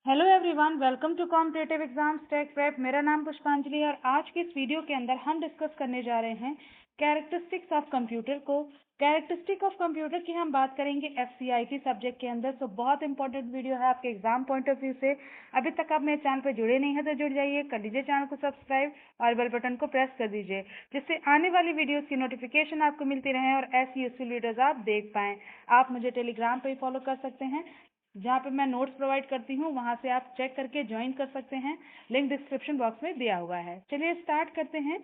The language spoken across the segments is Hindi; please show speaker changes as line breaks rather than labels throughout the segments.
Hello everyone, welcome to competitive exams tech prep. मेरा नाम पुष्पांजलि और आज के इस वीडियो के अंदर हम डिस्कस करने जा रहे हैं कैरेक्टरिस्टिक्स ऑफ कंप्यूटर को। कैरेक्टरिस्टिक ऑफ कंप्यूटर की हम बात करेंगे एफसीआईटी सब्जेक्ट के अंदर। तो बहुत इंपॉर्टेंट वीडियो है आपके एग्जाम पॉइंट ऑफ व्यू से। अभी तक आप मेरे चैनल पर जुड़े नहीं हैं तो जुड़ जाइए, कर लीजिए चैनल को सब्सक्राइब और बेल बटन को प्रेस कर दीजिए, जिससे आने वाली वीडियोस की नोटिफिकेशन आपको मिलती रहे और ऐसी यूजफुल वीडियोज आप देख पाएं। आप मुझे टेलीग्राम पर ही फॉलो कर सकते हैं, जहाँ पे मैं नोट्स प्रोवाइड करती हूँ, वहाँ से आप चेक करके ज्वाइन कर सकते हैं। लिंक डिस्क्रिप्शन बॉक्स में दिया हुआ है। चलिए स्टार्ट करते हैं।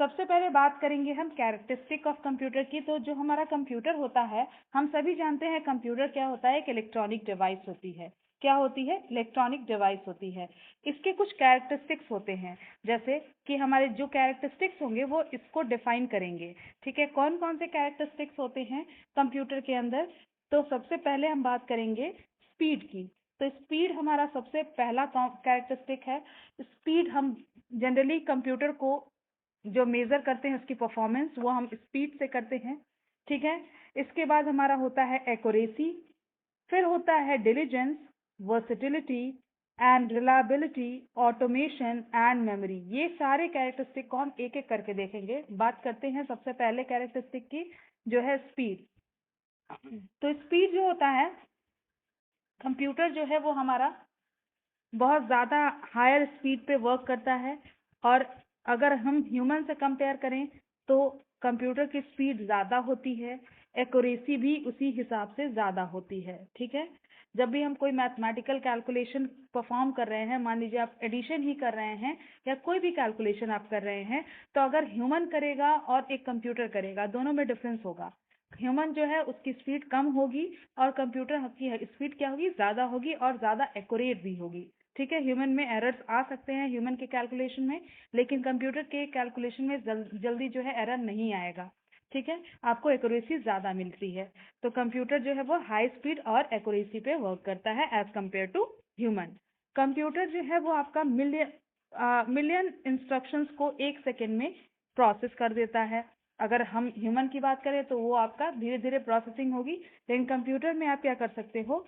सबसे पहले बात करेंगे हम कैरेक्टरिस्टिक ऑफ कंप्यूटर की। तो जो हमारा कंप्यूटर होता है, हम सभी जानते हैं कंप्यूटर क्या होता है। एक इलेक्ट्रॉनिक डिवाइस होती है। क्या होती है? इलेक्ट्रॉनिक डिवाइस होती है। इसके कुछ कैरेक्टरिस्टिक्स होते हैं, जैसे कि हमारे जो कैरेक्टरिस्टिक्स होंगे वो इसको डिफाइन करेंगे। ठीक है, कौन कौन से कैरेक्टरिस्टिक्स होते हैं कंप्यूटर के अंदर? तो सबसे पहले हम बात करेंगे स्पीड की। तो स्पीड हमारा सबसे पहला कैरेक्टरिस्टिक है। स्पीड हम जनरली कंप्यूटर को जो मेजर करते हैं, उसकी परफॉर्मेंस, वो हम स्पीड से करते हैं। ठीक है, इसके बाद हमारा होता है एक्यूरेसी, फिर होता है diligence, versatility and reliability, automation and memory. ये सारे कैरेक्टरिस्टिक को हम एक एक करके देखेंगे। बात करते हैं सबसे पहले कैरेक्टरिस्टिक की, जो है स्पीड। तो स्पीड जो होता है, कंप्यूटर जो है वो हमारा बहुत ज़्यादा हायर स्पीड पे वर्क करता है। और अगर हम ह्यूमन से कंपेयर करें तो कंप्यूटर की स्पीड ज़्यादा होती है, एक्यूरेसी भी उसी हिसाब से ज़्यादा होती है। ठीक है, जब भी हम कोई मैथमेटिकल कैलकुलेशन परफॉर्म कर रहे हैं, मान लीजिए आप एडिशन ही कर रहे हैं या कोई भी कैलकुलेशन आप कर रहे हैं, तो अगर ह्यूमन करेगा और एक कंप्यूटर करेगा, दोनों में डिफरेंस होगा। ह्यूमन जो है उसकी स्पीड कम होगी और कंप्यूटर की स्पीड क्या होगी? ज़्यादा होगी और ज़्यादा एक्यूरेट भी होगी। ठीक है, ह्यूमन में एरर्स आ सकते हैं ह्यूमन के कैलकुलेशन में, लेकिन कंप्यूटर के कैलकुलेशन में जल्दी जो है एरर नहीं आएगा। ठीक है, आपको एक्यूरेसी ज़्यादा मिलती है। तो कंप्यूटर जो है वो हाई स्पीड और एक्यूरेसी पे वर्क करता है as compare to human. Computer जो है वो आपका मिलियन इंस्ट्रक्शंस को एक सेकेंड में प्रोसेस कर देता है। अगर हम ह्यूमन की बात करें तो वो आपका धीरे धीरे प्रोसेसिंग होगी, लेकिन कंप्यूटर में आप क्या कर सकते हो?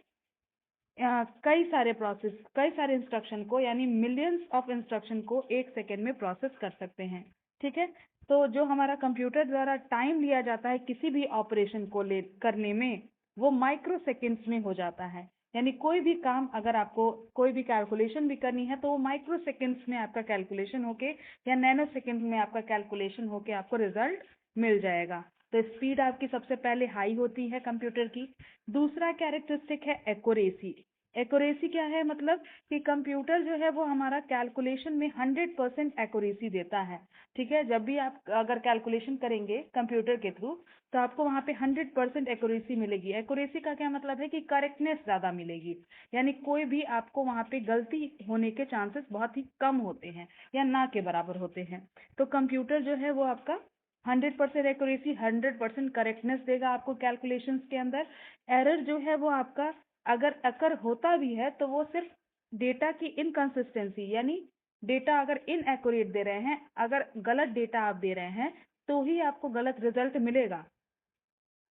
कई सारे इंस्ट्रक्शन को, यानी मिलियंस ऑफ इंस्ट्रक्शन को एक सेकेंड में प्रोसेस कर सकते हैं। ठीक है, तो जो हमारा कंप्यूटर द्वारा टाइम लिया जाता है किसी भी ऑपरेशन को करने में, वो माइक्रो सेकेंड्स में हो जाता है। यानी कोई भी काम, अगर आपको कोई भी कैलकुलेशन भी करनी है, तो वो माइक्रो सेकेंड्स में आपका कैलकुलेशन होके या नैनो सेकेंड में आपका कैलकुलेशन होके आपको रिजल्ट मिल जाएगा। तो स्पीड आपकी सबसे पहले हाई होती है कंप्यूटर की। दूसरा कैरेक्टरिस्टिक है एक्यूरेसी। एक्यूरेसी क्या है? मतलब कि कंप्यूटर जो है वो हमारा कैलकुलेशन में 100% एक्यूरेसी देता है। ठीक है, जब भी आप अगर कैलकुलेशन करेंगे कंप्यूटर के थ्रू, तो आपको वहाँ पे 100% एक्यूरेसी मिलेगी। एक्यूरेसी का क्या मतलब है? कि करेक्टनेस ज़्यादा मिलेगी, यानी कोई भी आपको वहाँ पे गलती होने के चांसेस बहुत ही कम होते हैं या ना के बराबर होते हैं। तो कंप्यूटर जो है वो आपका 100% एक्यूरेसी, 100% करेक्टनेस देगा आपको कैलकुलेशंस के अंदर। एरर जो है वो आपका अगर अकर होता भी है तो वो सिर्फ डेटा की इनकंसिस्टेंसी, यानी डेटा अगर इनएक्यूरेट दे रहे हैं, अगर गलत डेटा आप दे रहे हैं, तो ही आपको गलत रिजल्ट मिलेगा,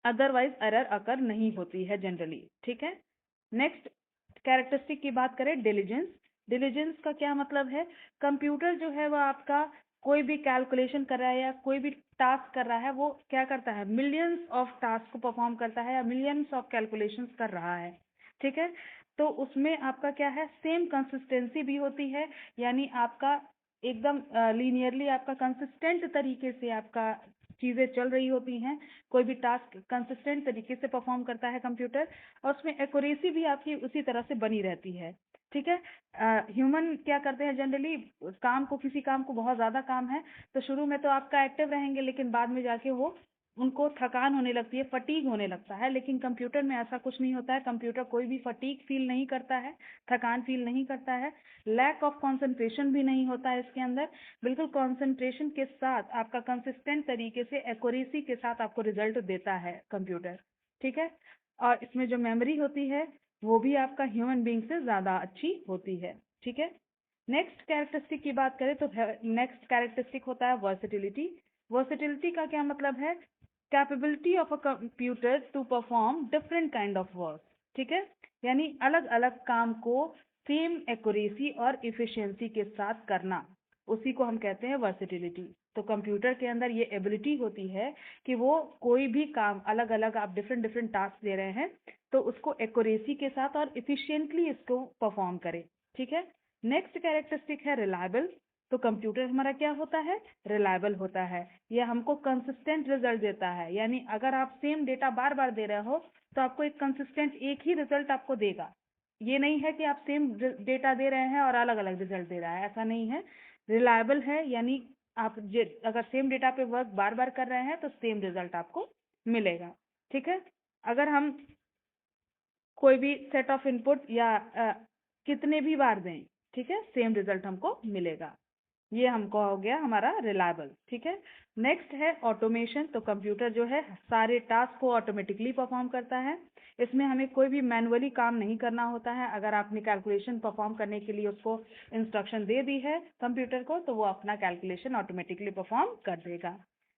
अदरवाइज एरर अकर नहीं होती है जनरली। ठीक है, नेक्स्ट कैरेक्टरिस्टिक की बात करें, डिलीजेंस। डिलीजेंस का क्या मतलब है? कंप्यूटर जो है वो आपका कोई भी कैलकुलेशन कर रहा है या कोई भी टास्क कर रहा है, वो क्या करता है? मिलियंस ऑफ टास्क को परफॉर्म करता है या मिलियंस ऑफ कैलकुलेशंस कर रहा है। ठीक है, तो उसमें आपका क्या है? सेम कंसिस्टेंसी भी होती है, यानी आपका एकदम लीनियरली आपका कंसिस्टेंट तरीके से आपका चीज़ें चल रही होती हैं। कोई भी टास्क कंसिस्टेंट तरीके से परफॉर्म करता है कंप्यूटर, और उसमें एक्यूरेसी भी आपकी उसी तरह से बनी रहती है। ठीक है, ह्यूमन क्या करते हैं जनरली? किसी काम को बहुत ज़्यादा काम है तो शुरू में तो आपका एक्टिव रहेंगे, लेकिन बाद में जाके वो उनको थकान होने लगती है, फटीग होने लगता है। लेकिन कंप्यूटर में ऐसा कुछ नहीं होता है। कंप्यूटर कोई भी फटीग फील नहीं करता है, थकान फील नहीं करता है, लैक ऑफ कंसंट्रेशन भी नहीं होता है इसके अंदर। बिल्कुल कंसंट्रेशन के साथ आपका कंसिस्टेंट तरीके से एक्यूरेसी के साथ आपको रिजल्ट देता है कंप्यूटर। ठीक है, और इसमें जो मेमोरी होती है वो भी आपका ह्यूमन बीइंग से ज़्यादा अच्छी होती है। ठीक है, नेक्स्ट कैरेक्टरिस्टिक की बात करें तो नेक्स्ट कैरेक्टरिस्टिक होता है वर्सेटिलिटी। वर्सेटिलिटी का क्या मतलब है? Capability of a computer to perform different kind of work. ठीक है, यानी अलग अलग काम को सेम एक्यूरेसी और इफिशिएंसी के साथ करना, उसी को हम कहते हैं वर्सेटिलिटी। तो कंप्यूटर के अंदर ये एबिलिटी होती है कि वो कोई भी काम अलग अलग, आप डिफरेंट डिफरेंट टास्क दे रहे हैं तो उसको एक्यूरेसी के साथ और इफिशिएंटली इसको परफॉर्म करे। ठीक है। नेक्स्ट कैरेक्टरिस्टिक है रिलायबल। तो कंप्यूटर हमारा क्या होता है, रिलायबल होता है। यह हमको कंसिस्टेंट रिजल्ट देता है, यानी अगर आप सेम डेटा बार बार दे रहे हो तो आपको एक कंसिस्टेंट एक ही रिजल्ट आपको देगा। ये नहीं है कि आप सेम डेटा दे रहे हैं और अलग अलग रिजल्ट दे रहा है, ऐसा नहीं है। रिलायबल है, यानी आप अगर सेम डेटा पे वर्क बार बार कर रहे हैं तो सेम रिजल्ट आपको मिलेगा। ठीक है। अगर हम कोई भी सेट ऑफ इनपुट या कितने भी बार दें, ठीक है, सेम रिजल्ट हमको मिलेगा। ये हमको हो गया हमारा रिलायबल। ठीक है। नेक्स्ट है ऑटोमेशन। तो कंप्यूटर जो है सारे टास्क को ऑटोमेटिकली परफॉर्म करता है। इसमें हमें कोई भी मैनुअली काम नहीं करना होता है। अगर आपने कैलकुलेशन परफॉर्म करने के लिए उसको इंस्ट्रक्शन दे दी है कंप्यूटर को, तो वो अपना कैलकुलेशन ऑटोमेटिकली परफॉर्म कर देगा।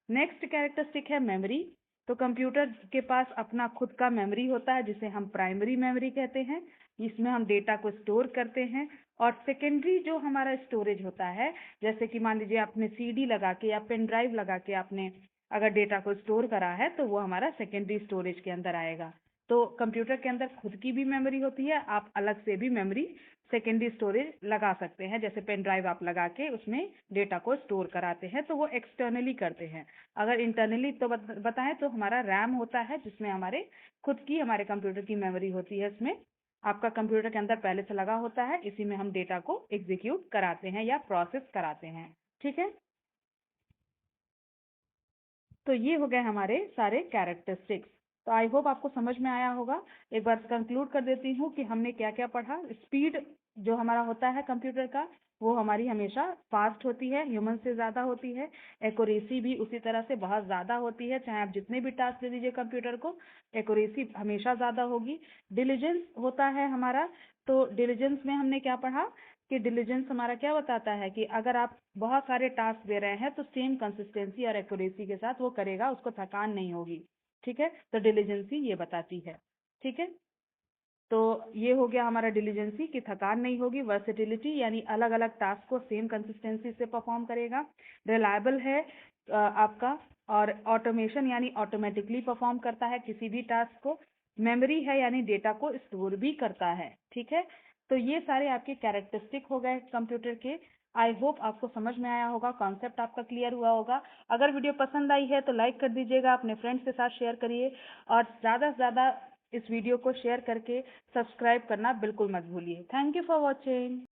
नेक्स्ट कैरेक्टरिस्टिक है मेमोरी। तो कंप्यूटर के पास अपना खुद का मेमोरी होता है जिसे हम प्राइमरी मेमोरी कहते हैं। इसमें हम डेटा को स्टोर करते हैं। और सेकेंडरी जो हमारा स्टोरेज होता है, जैसे कि मान लीजिए आपने सीडी लगा के या पेन ड्राइव लगा के आपने अगर डेटा को स्टोर करा है तो वो हमारा सेकेंडरी स्टोरेज के अंदर आएगा। तो कंप्यूटर के अंदर खुद की भी मेमोरी होती है, आप अलग से भी मेमोरी सेकेंडरी स्टोरेज लगा सकते हैं। जैसे पेन ड्राइव आप लगा के उसमें डेटा को स्टोर कराते हैं तो वो एक्सटर्नली करते हैं। अगर इंटरनली तो बताएं तो हमारा रैम होता है जिसमें हमारे खुद की हमारे कंप्यूटर की मेमोरी होती है। इसमें आपका कंप्यूटर के अंदर पहले से लगा होता है, इसी में हम डेटा को एग्जीक्यूट कराते हैं या प्रोसेस कराते हैं। ठीक है। तो ये हो गए हमारे सारे कैरेक्टरिस्टिक्स। तो आई होप आपको समझ में आया होगा। एक बार कंक्लूड कर देती हूँ कि हमने क्या क्या पढ़ा। स्पीड जो हमारा होता है कंप्यूटर का, वो हमारी हमेशा फास्ट होती है, ह्यूमन से ज़्यादा होती है। एक्यूरेसी भी उसी तरह से बहुत ज़्यादा होती है, चाहे आप जितने भी टास्क दे दीजिए कंप्यूटर को, एक्यूरेसी हमेशा ज़्यादा होगी। डिलीजेंस होता है हमारा। तो डिलीजेंस में हमने क्या पढ़ा कि डिलीजेंस हमारा क्या बताता है कि अगर आप बहुत सारे टास्क दे रहे हैं तो सेम कंसिस्टेंसी और एक्यूरेसी के साथ वो करेगा, उसको थकान नहीं होगी। ठीक है। तो डिलीजेंसी ये बताती है। ठीक है। तो ये हो गया हमारा डिलीजेंसी की थकान नहीं होगी। वर्सेटिलिटी यानी अलग अलग टास्क को सेम कंसिस्टेंसी से परफॉर्म करेगा। रिलायबल है आपका। और ऑटोमेशन यानी ऑटोमेटिकली परफॉर्म करता है किसी भी टास्क को। मेमोरी है यानी डेटा को स्टोर भी करता है। ठीक है। तो ये सारे आपके कैरेक्टरिस्टिक हो गए कंप्यूटर के। आई होप आपको समझ में आया होगा, कॉन्सेप्ट आपका क्लियर हुआ होगा। अगर वीडियो पसंद आई है तो लाइक कर दीजिएगा, अपने फ्रेंड्स के साथ शेयर करिए और ज़्यादा से ज़्यादा इस वीडियो को शेयर करके सब्सक्राइब करना बिल्कुल मत भूलिए। Thank you for watching.